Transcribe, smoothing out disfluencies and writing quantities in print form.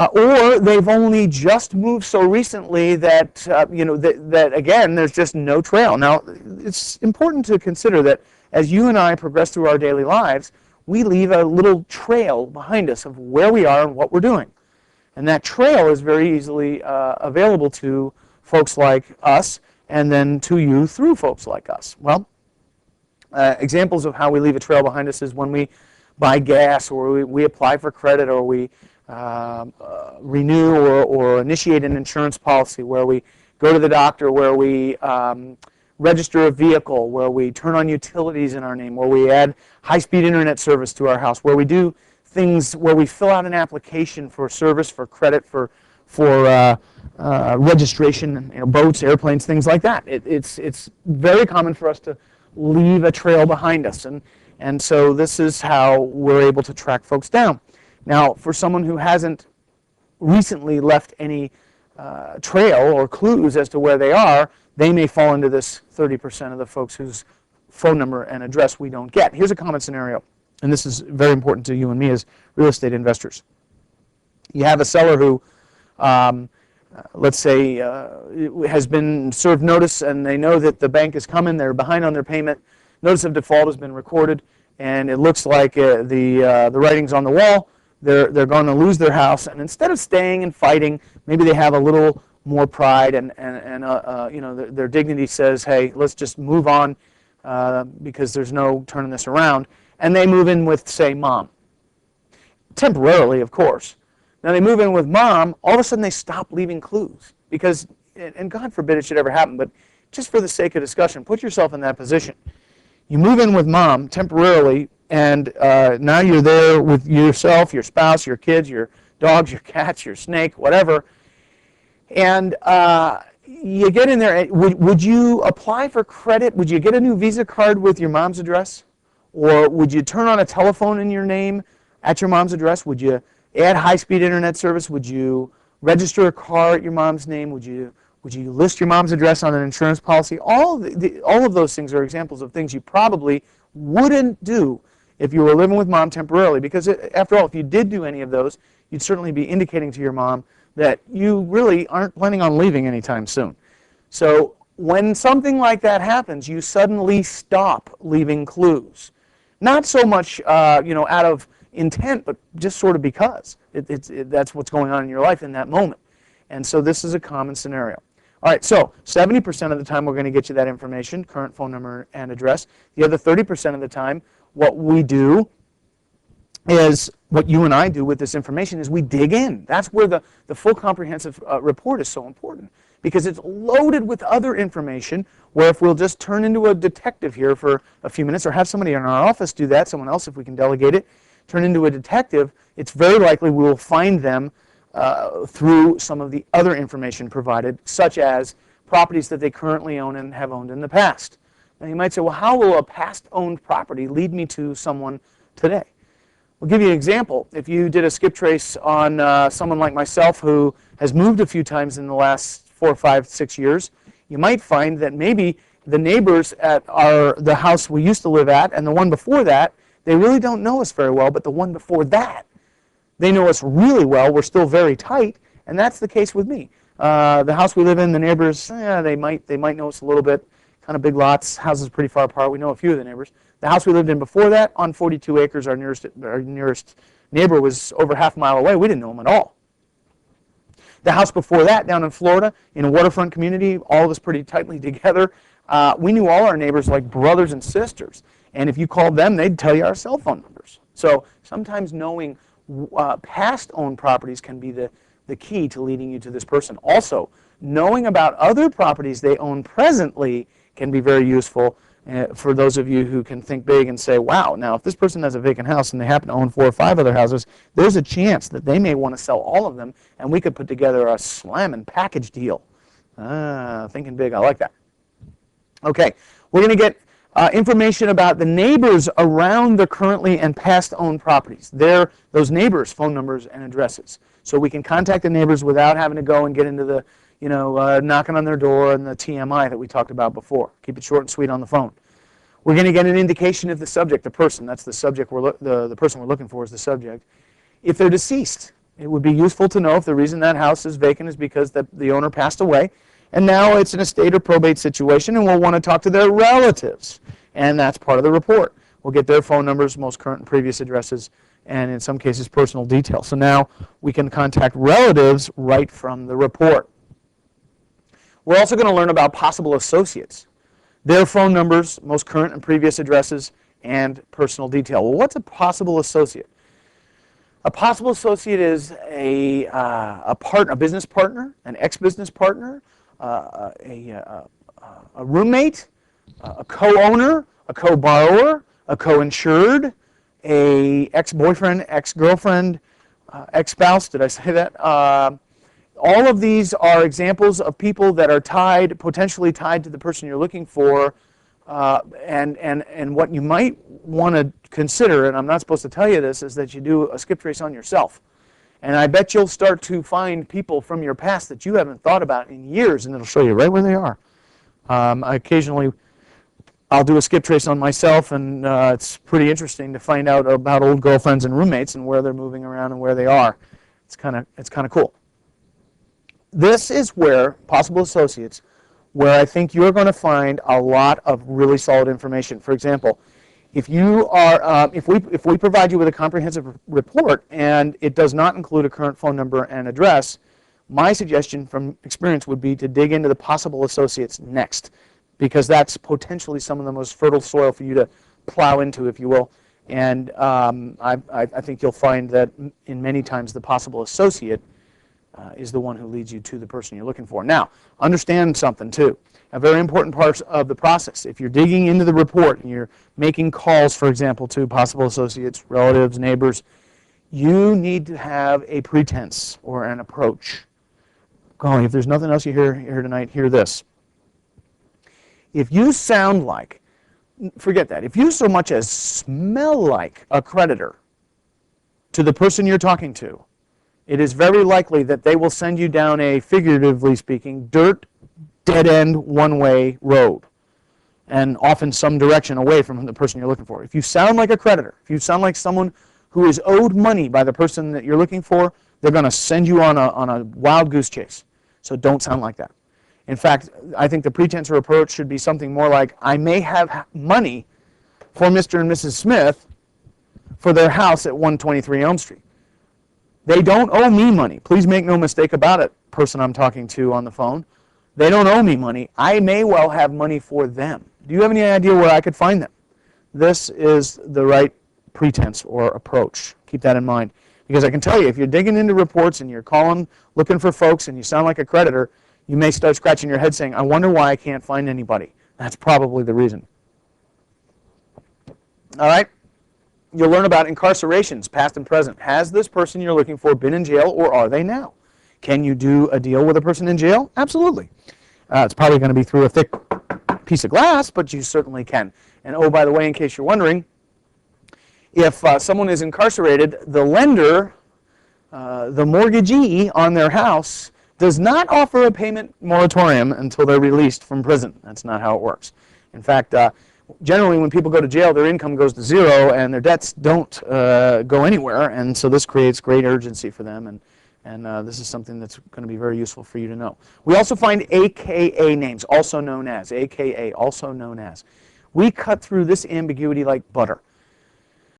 or they've only just moved so recently that, that again, there's just no trail. Now, it's important to consider that as you and I progress through our daily lives, we leave a little trail behind us of where we are and what we're doing. And that trail is very easily available to folks like us, and then to you through folks like us. Well, examples of how we leave a trail behind us is when we buy gas, or we apply for credit, or we renew or initiate an insurance policy, where we go to the doctor, where we register a vehicle, where we turn on utilities in our name, where we add high-speed internet service to our house, where we do things, where we fill out an application for service, for credit, for registration, boats, airplanes, things like that. It's very common for us to leave a trail behind us, and so this is how we're able to track folks down. Now, for someone who hasn't recently left any trail or clues as to where they are, they may fall into this 30% of the folks whose phone number and address we don't get. Here's a common scenario, and this is very important to you and me as real estate investors. You have a seller who, let's say, has been served notice, and they know that the bank is coming, they're behind on their payment, notice of default has been recorded, and it looks like the writing's on the wall. They're going to lose their house, and instead of staying and fighting, maybe they have a little more pride, and their dignity says, hey, let's just move on because there's no turning this around, and they move in with, say, mom. Temporarily, of course. Now they move in with mom, all of a sudden they stop leaving clues, because, and God forbid it should ever happen, but just for the sake of discussion, put yourself in that position. You move in with mom temporarily, and now you're there with yourself, your spouse, your kids, your dogs, your cats, your snake, whatever, and you get in there. Would you apply for credit? Would you get a new Visa card with your mom's address? Or would you turn on a telephone in your name at your mom's address? Would you add high-speed internet service? Would you register a car at your mom's name? Would you list your mom's address on an insurance policy? All of those things are examples of things you probably wouldn't do if you were living with mom temporarily, because after all, if you did do any of those, you'd certainly be indicating to your mom that you really aren't planning on leaving anytime soon. So when something like that happens, you suddenly stop leaving clues. Not so much out of intent, but just sort of because. That's what's going on in your life in that moment. And so this is a common scenario. All right, so 70% of the time we're going to get you that information, current phone number and address. The other 30% of the time, what we do is, what you and I do with this information is we dig in. That's where the full comprehensive report is so important, because it's loaded with other information, where if we'll just turn into a detective here for a few minutes, or have somebody in our office do that, someone else if we can delegate it, turn into a detective, it's very likely we will find them through some of the other information provided, such as properties that they currently own and have owned in the past. Now you might say, well, how will a past owned property lead me to someone today? I'll give you an example. If you did a skip trace on someone like myself who has moved a few times in the last 4, 5, 6 years, you might find that maybe the neighbors at the house we used to live at and the one before that, they really don't know us very well, but the one before that, they know us really well. We're still very tight, and that's the case with me. The house we live in, the neighbors, they might know us a little bit. Kind of big lots, houses pretty far apart. We know a few of the neighbors. The house we lived in before that, on 42 acres, our nearest neighbor was over half a mile away. We didn't know him at all. The house before that, down in Florida, in a waterfront community, all of us pretty tightly together, we knew all our neighbors like brothers and sisters. And if you called them, they'd tell you our cell phone numbers. So sometimes knowing past owned properties can be the key to leading you to this person. Also, knowing about other properties they own presently can be very useful for those of you who can think big and say, wow, now if this person has a vacant house and they happen to own 4 or 5 other houses, there's a chance that they may want to sell all of them, and we could put together a slamming package deal. Thinking big, I like that. Okay, we're going to get information about the neighbors around the currently and past owned properties. Those neighbors' phone numbers and addresses. So we can contact the neighbors without having to go and get into the knocking on their door and the TMI that we talked about before. Keep it short and sweet on the phone. We're going to get an indication of the subject, the person. That's the subject. The person we're looking for is the subject. If they're deceased, It would be useful to know if the reason that house is vacant is because the owner passed away, and now it's an estate or probate situation, and we'll want to talk to their relatives, and that's part of the report. We'll get their phone numbers, most current and previous addresses, and in some cases personal details. So now we can contact relatives right from the report. We're also going to learn about possible associates, their phone numbers, most current and previous addresses, and personal detail. Well, what's a possible associate? A possible associate is a business partner, an ex-business partner, a roommate, a co-owner, a co-borrower, a co-insured, a ex-boyfriend, ex-girlfriend, ex-spouse. Did I say that? All of these are examples of people that are tied, potentially tied to the person you're looking for, and what you might want to consider, and I'm not supposed to tell you this, is that you do a skip trace on yourself. And I bet you'll start to find people from your past that you haven't thought about in years, and it'll show you right where they are. Occasionally, I'll do a skip trace on myself, and it's pretty interesting to find out about old girlfriends and roommates and where they're moving around and where they are. It's kind of cool. This is where possible associates, where I think you're going to find a lot of really solid information. For example, if you are, if we provide you with a comprehensive report and it does not include a current phone number and address, my suggestion from experience would be to dig into the possible associates next, because that's potentially some of the most fertile soil for you to plow into, if you will. And I think you'll find that in many times the possible associate is the one who leads you to the person you're looking for. Now, understand something too. A very important part of the process. If you're digging into the report and you're making calls, for example, to possible associates, relatives, neighbors, you need to have a pretense or an approach. Golly, if there's nothing else you hear here tonight, hear this. If you sound like, forget that, if you so much as smell like a creditor to the person you're talking to, it is very likely that they will send you down a, figuratively speaking, dirt, dead-end, one-way road, and often some direction away from the person you're looking for. If you sound like a creditor, if you sound like someone who is owed money by the person that you're looking for, they're going to send you on a wild goose chase. So don't sound like that. In fact, I think the pretense or approach should be something more like, I may have money for Mr. and Mrs. Smith for their house at 123 Elm Street. They don't owe me money. Please make no mistake about it, person I'm talking to on the phone. They don't owe me money. I may well have money for them. Do you have any idea where I could find them? This is the right pretense or approach. Keep that in mind. Because I can tell you, if you're digging into reports and you're calling, looking for folks, and you sound like a creditor, you may start scratching your head saying, I wonder why I can't find anybody. That's probably the reason. All right? You'll learn about incarcerations, past and present. Has this person you're looking for been in jail, or are they now? Can you do a deal with a person in jail? Absolutely. It's probably going to be through a thick piece of glass, but you certainly can. And oh, by the way, in case you're wondering, if someone is incarcerated, the lender, the mortgagee on their house, does not offer a payment moratorium until they're released from prison. That's not how it works. In fact, generally when people go to jail, their income goes to zero and their debts don't go anywhere, and so this creates great urgency for them, and this is something that's going to be very useful for you to know. We also find AKA names, also known as, AKA, also known as. We cut through this ambiguity like butter.